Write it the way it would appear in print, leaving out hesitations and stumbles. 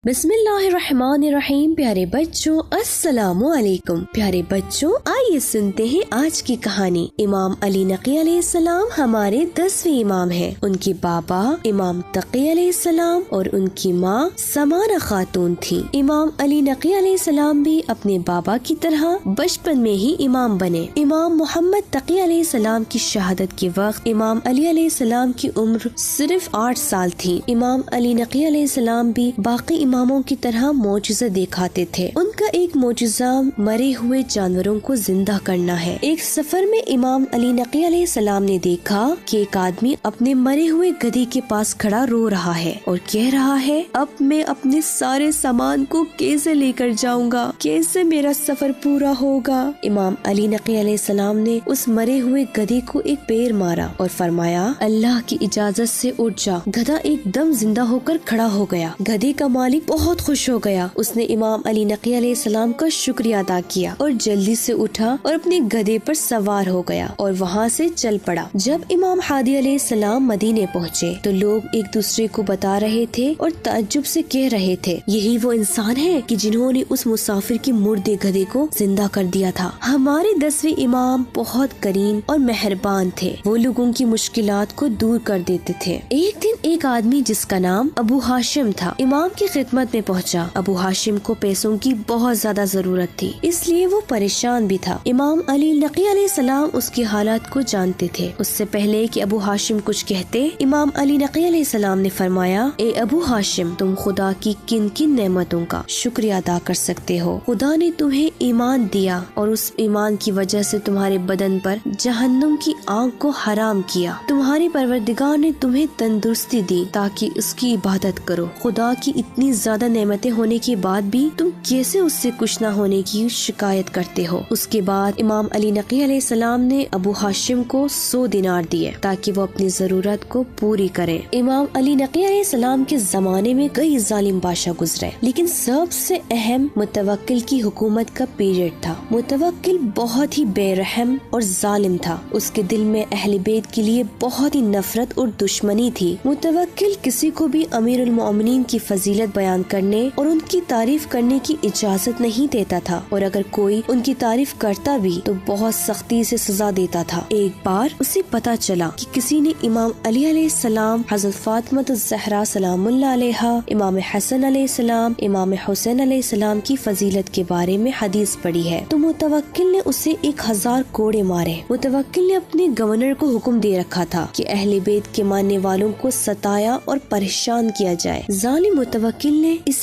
बिस्मिल्लाहिर्रहमानिर्रहीम। प्यारे बच्चों, अस्सलामु अलैकुम। प्यारे बच्चों, आइए सुनते हैं आज की कहानी। इमाम अली नकी अलैहिस्सलाम हमारे 10वें इमाम हैं। उनके बाबा इमाम तकी अलैहिस्सलाम और उनकी माँ समाना खातून थी। इमाम अली नकी अलैहिस्सलाम भी अपने बाबा की तरह बचपन में ही इमाम बने। इमाम मोहम्मद तकी अलैहिस्सलाम की शहादत के वक्त इमाम अली अलैहिस्सलाम की उम्र सिर्फ 8 साल थी। इमाम अली नकी अलैहिस्सलाम भी बाकी इमामों की तरह मोजिज़ा दिखाते थे। उनका एक मोजिज़ा मरे हुए जानवरों को जिंदा करना है। एक सफर में इमाम अली नकी अलैहिस्सलाम ने देखा कि एक आदमी अपने मरे हुए गधे के पास खड़ा रो रहा है और कह रहा है, अब मैं अपने सारे सामान को कैसे लेकर जाऊंगा, कैसे मेरा सफर पूरा होगा। इमाम अली नकी अलैहिस्सलाम ने उस मरे हुए गधे को एक पैर मारा और फरमाया, अल्लाह की इजाजत से उठ जा। गधा एकदम जिंदा होकर खड़ा हो गया। गधे का मालिक बहुत खुश हो गया। उसने इमाम अली नकी अलैहिस्सलाम का शुक्रिया अदा किया और जल्दी से उठा और अपने गधे पर सवार हो गया और वहाँ से चल पड़ा। जब इमाम हादी अलैहिस्सलाम मदीने पहुँचे तो लोग एक दूसरे को बता रहे थे और ताज्जुब से कह रहे थे, यही वो इंसान है कि जिन्होंने उस मुसाफिर के मुर्दे गधे को जिंदा कर दिया था। हमारे 10वें इमाम बहुत करीम और मेहरबान थे। वो लोगों की मुश्किलात को दूर कर देते थे। एक दिन एक आदमी जिसका नाम अबू हाशिम था इमाम की खिदमत में पहुंचा। अबू हाशिम को पैसों की बहुत ज्यादा जरूरत थी, इसलिए वो परेशान भी था। इमाम अली नकी अलैहिस्सलाम उसकी हालात को जानते थे। उससे पहले कि अबू हाशिम कुछ कहते, इमाम अली नकी अलैहिस्सलाम ने फरमाया, ए अबू हाशिम, तुम खुदा की किन किन नेमतों का शुक्रिया अदा कर सकते हो। खुदा ने तुम्हें ईमान दिया और उस ईमान की वजह से तुम्हारे बदन पर जहन्नुम की आग को हराम किया। तुम्हारे परवरदिगार ने तुम्हें तंदुरुस्ती दी ताकि उसकी इबादत करो। खुदा की इतनी ज्यादा नेमतें होने के बाद भी तुम कैसे उससे कुछ न होने की शिकायत करते हो। उसके बाद इमाम अली नकी अलैहिस्सलाम ने अबू हाशिम को 100 दिनार दिए ताकि वो अपनी जरूरत को पूरी करे। इमाम अली नकी अलैहिस्सलाम के जमाने में कई जालिम बादशाह गुजरे, लेकिन सबसे अहम मुतवक्किल की हुकूमत का पीरियड था। मुतवक्किल बहुत ही बेरहम और जालिम था। उसके दिल में अहले बैत के लिए बहुत ही नफरत और दुश्मनी थी। मुतवक्किल किसी को भी अमीरुल मोमिनीन की फजीलत बयान करने और उनकी तारीफ करने की इजाजत नहीं देता था, और अगर कोई उनकी तारीफ करता भी तो बहुत सख्ती से सजा देता था। एक बार उसे पता चला कि किसी ने इमाम अली अलैहिस्सलाम, हज़रत फातिमा ज़हरा सलामुल्लाह अलैहा, इमाम हसन अलैहिस्सलाम, इमाम हुसैन अलैहिस्सलाम की फजीलत के बारे में हदीस पढ़ी है। तो मुतवक्किल ने उसे 1000 कोड़े मारे। मुतवक्किल ने अपने गवर्नर को हुक्म दे रखा था कि अहले बैत के मानने वालों को सताया और परेशान किया जाए। जालिम मुतवक्किल ने इसी